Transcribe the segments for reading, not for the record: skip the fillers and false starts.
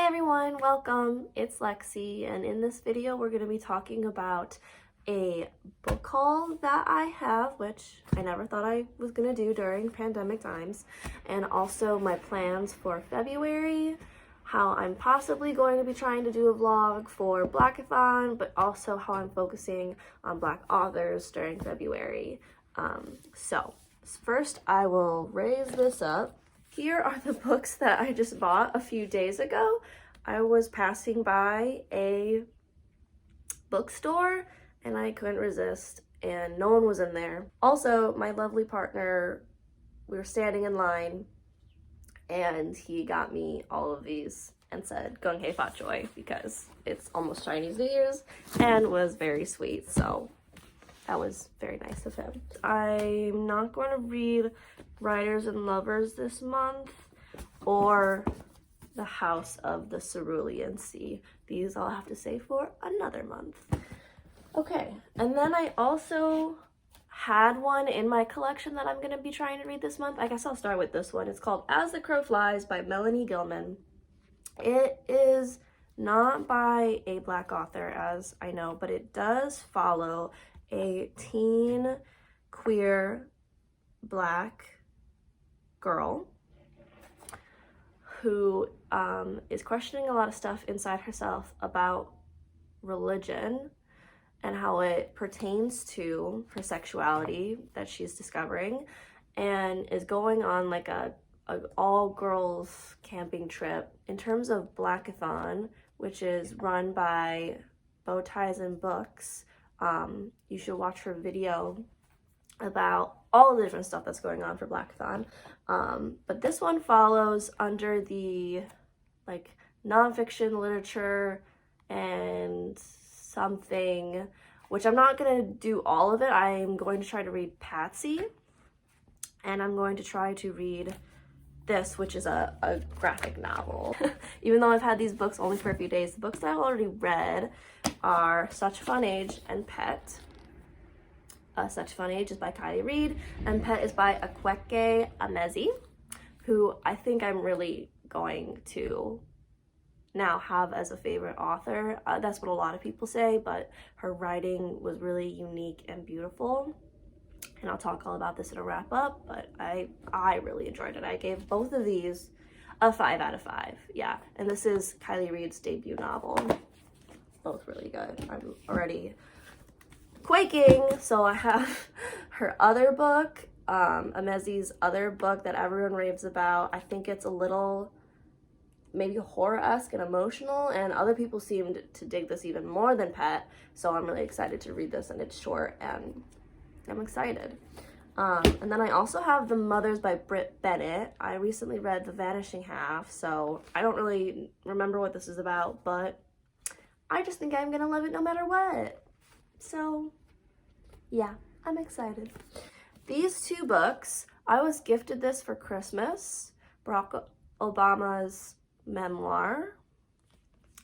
everyone, welcome. It's Lexi, and in this video we're going to be talking about a book haul that I have, which I never thought I was going to do during pandemic times, and also my plans for February, how I'm possibly going to be trying to do a vlog for blackathon, but also how I'm focusing on Black authors during February. So first I will raise this up. Here are the books that I just bought a few days ago. I was passing by a bookstore and I couldn't resist, and no one was in there. Also, my lovely partner, we were standing in line and he got me all of these and said, "Gung Hei Fat Joy," because it's almost Chinese New Year's, and was very sweet. So that was very nice of him. I'm not going to read Writers and Lovers this month or The House of the Cerulean Sea. These I'll have to save for another month. Okay, and then I also had one in my collection that I'm going to be trying to read this month. I guess I'll start with this one. It's called As the Crow Flies by Melanie Gilman. It is not by a Black author, as I know, but it does follow a teen queer Black girl who is questioning a lot of stuff inside herself about religion and how it pertains to her sexuality that she's discovering, and is going on like a all-girls camping trip. In terms of blackathon, which is run by Bow Ties and Books, you should watch her video about all the different stuff that's going on for blackathon. But this one follows under the like nonfiction literature and something, which I'm not going to do all of it. I'm going to try to read Patsy, and I'm going to try to read this, which is a graphic novel. Even though I've had these books only for a few days, the books that I've already read are Such Fun Age and Pet. Such Fun Age is by Kylie Reed, and Pet is by Akweke Amezi, who I think I'm really going to now have as a favorite author. That's what a lot of people say, but her writing was really unique and beautiful. And I'll talk all about this in a wrap up, but I really enjoyed it. I gave both of these a 5 out of 5. Yeah, and this is Kylie Reed's debut novel. Both really good. I'm already quaking. So I have her other book, Amezi's other book that everyone raves about. I think it's a little maybe horror-esque and emotional, and other people seemed to dig this even more than Pet, so I'm really excited to read this, and it's short and I'm excited. And then I also have The Mothers by Britt Bennett. I recently read The Vanishing Half, so I don't really remember what this is about, but I just think I'm gonna love it no matter what. So yeah, I'm excited. These two books, I was gifted this for Christmas. Barack Obama's memoir.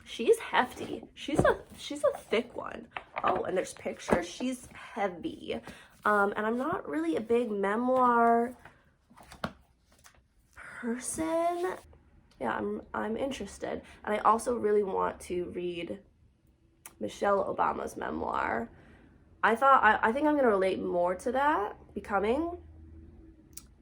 She's hefty. She's a thick one. Oh, and there's pictures. She's heavy. And I'm not really a big memoir person. Yeah, I'm interested. And I also really want to read Michelle Obama's memoir. I think I'm gonna relate more to that, Becoming,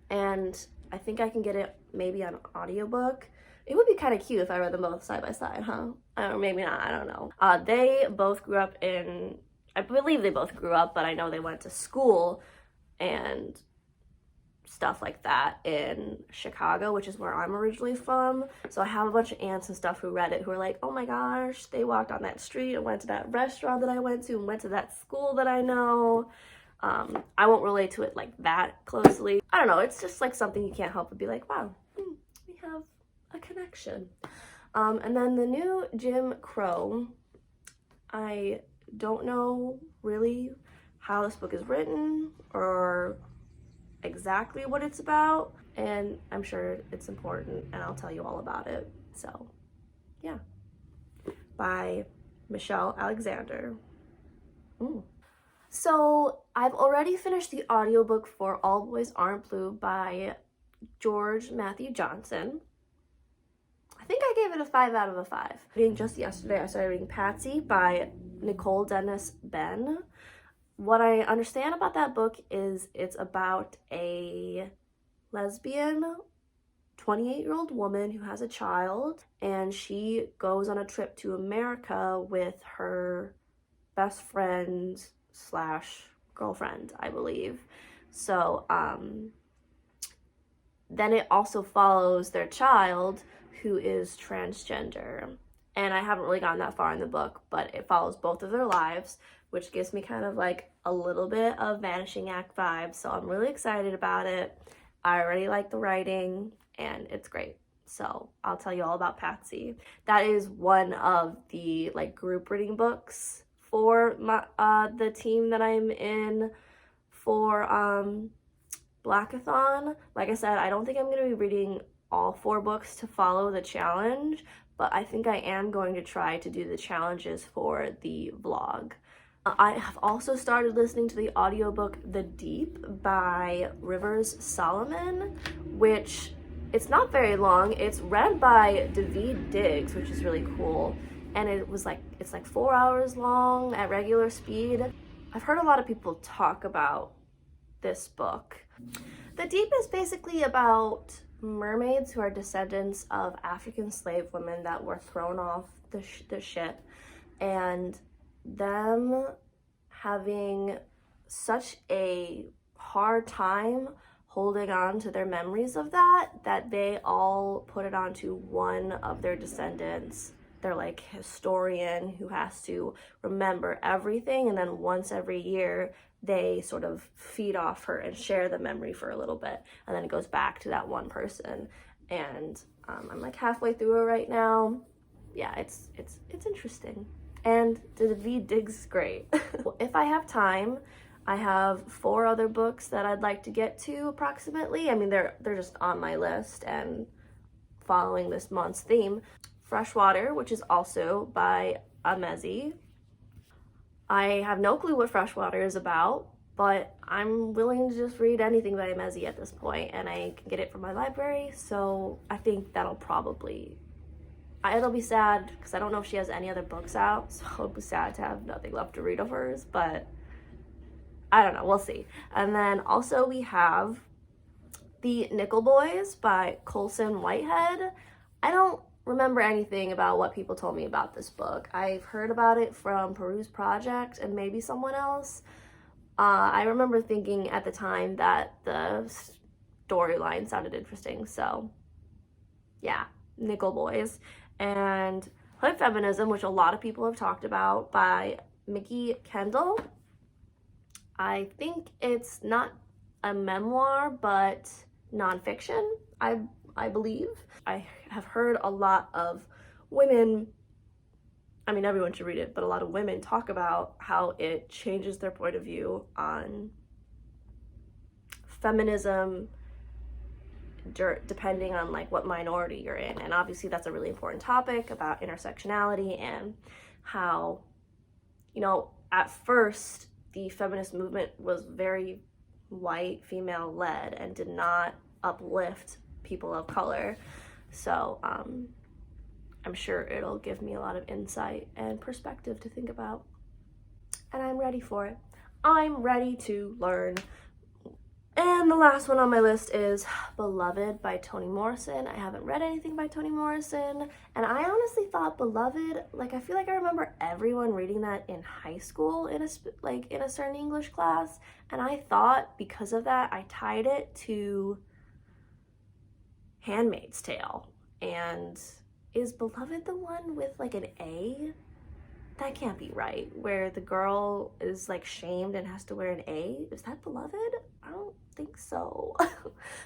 and I think I can get it maybe on audiobook. It would be kind of cute if I read them both side by side, huh? Or maybe not, I don't know. They both grew up in, I believe they both grew up, but I know they went to school and stuff like that in Chicago, which is where I'm originally from. So I have a bunch of aunts and stuff who read it who are like, oh my gosh, they walked on that street and went to that restaurant that I went to and went to that school that I know. I won't relate to it like that closely. I don't know, it's just like something you can't help but be like, wow, we have a connection. And then the new Jim Crow, I don't know really how this book is written or exactly what it's about, and I'm sure it's important and I'll tell you all about it. So yeah, by Michelle Alexander. So I've already finished the audiobook for All Boys Aren't Blue by George Matthew Johnson. I think I gave it a 5 out of a 5. Reading just yesterday, I started reading Patsy by Nicole Dennis Benn. What I understand about that book is it's about a lesbian 28-year-old woman who has a child, and she goes on a trip to America with her best friend slash girlfriend, I believe. So then it also follows their child, who is transgender. And I haven't really gotten that far in the book, but it follows both of their lives, which gives me kind of like a little bit of Vanishing Act vibes. So I'm really excited about it. I already like the writing, and it's great. So I'll tell you all about Patsy. That is one of the like group reading books for my the team that I'm in for blackathon. Like I said, I don't think I'm going to be reading all 4 books to follow the challenge, but I think I am going to try to do the challenges for the vlog. I have also started listening to the audiobook The Deep by Rivers Solomon, which it's not very long. It's read by David Diggs, which is really cool. And it's like 4 hours long at regular speed. I've heard a lot of people talk about this book. The Deep is basically about mermaids who are descendants of African slave women that were thrown off the ship, and them having such a hard time holding on to their memories of that they all put it onto one of their descendants. They're like historian who has to remember everything, and then once every year they sort of feed off her and share the memory for a little bit, and then it goes back to that one person. And I'm like halfway through it right now. Yeah, it's interesting. And David Diggs is great. If I have time, I have 4 other books that I'd like to get to approximately. I mean, they're just on my list and following this month's theme. Freshwater, which is also by Amezi. I have no clue what Freshwater is about, but I'm willing to just read anything by Amezi at this point, and I can get it from my library, so I think that'll probably... It'll be sad, because I don't know if she has any other books out, so it'll be sad to have nothing left to read of hers, but I don't know, we'll see. And then also we have The Nickel Boys by Colson Whitehead. I don't remember anything about what people told me about this book. I've heard about it from Peruse Project and maybe someone else. I remember thinking at the time that the storyline sounded interesting, so yeah, Nickel Boys. And Hood Feminism, which a lot of people have talked about, by Mickey Kendall. I think it's not a memoir, but nonfiction, I believe. I have heard a lot of women, I mean, everyone should read it, but a lot of women talk about how it changes their point of view on feminism depending on like what minority you're in. And obviously that's a really important topic about intersectionality and how, you know, at first the feminist movement was very white, female led, and did not uplift people of color. So I'm sure it'll give me a lot of insight and perspective to think about, and I'm ready for it. I'm ready to learn. And the last one on my list is Beloved by Toni Morrison. I haven't read anything by Toni Morrison, and I honestly thought Beloved, like I feel like I remember everyone reading that in high school in a certain English class, and I thought because of that I tied it to Handmaid's Tale. And is Beloved the one with like an A? That can't be right, where the girl is like shamed and has to wear an A. Is that Beloved? I don't think so.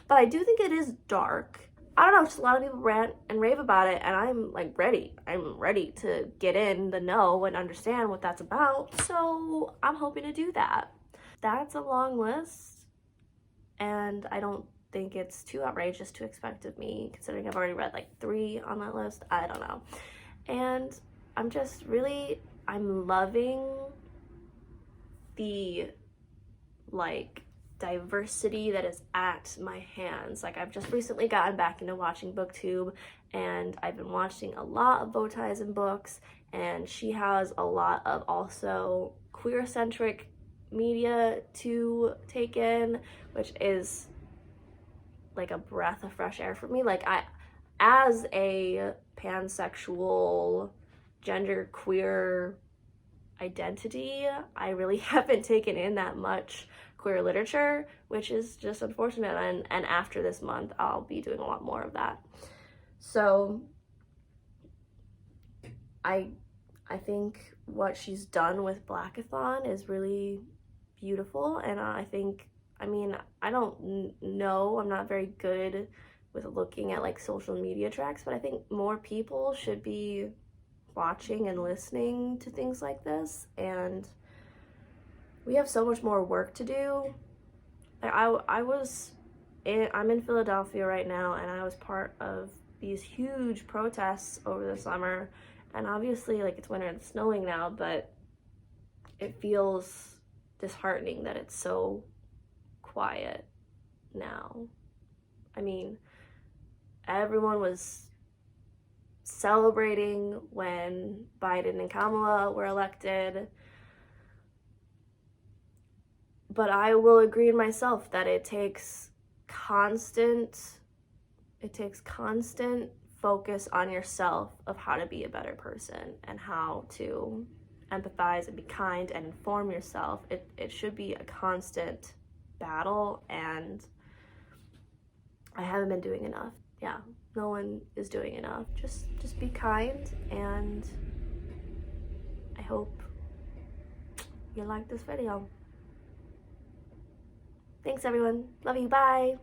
But I do think it is dark. I don't know, just a lot of people rant and rave about it, and I'm like ready. I'm ready to get in the know and understand what that's about, so I'm hoping to do that. That's a long list, and I don't think it's too outrageous to expect of me, considering I've already read like 3 on that list. I don't know. And I'm just really, I'm loving the like diversity that is at my hands. Like I've just recently gotten back into watching BookTube, and I've been watching a lot of bow ties and books, and she has a lot of also queer-centric media to take in, which is like a breath of fresh air for me. Like, as a pansexual, genderqueer identity, I really haven't taken in that much queer literature, which is just unfortunate. And after this month, I'll be doing a lot more of that. So I think what she's done with Blackathon is really beautiful, and I think, I mean, I don't know, I'm not very good with looking at like social media tracks, but I think more people should be watching and listening to things like this, and we have so much more work to do. I'm in Philadelphia right now, and I was part of these huge protests over the summer, and obviously like it's winter and it's snowing now, but it feels disheartening that it's so quiet now. I mean, everyone was celebrating when Biden and Kamala were elected, but I will agree in myself that it takes constant focus on yourself of how to be a better person and how to empathize and be kind and inform yourself. It should be a constant battle, and I haven't been doing enough. Yeah, no one is doing enough. Just be kind, and I hope you like this video. Thanks everyone. Love you. Bye.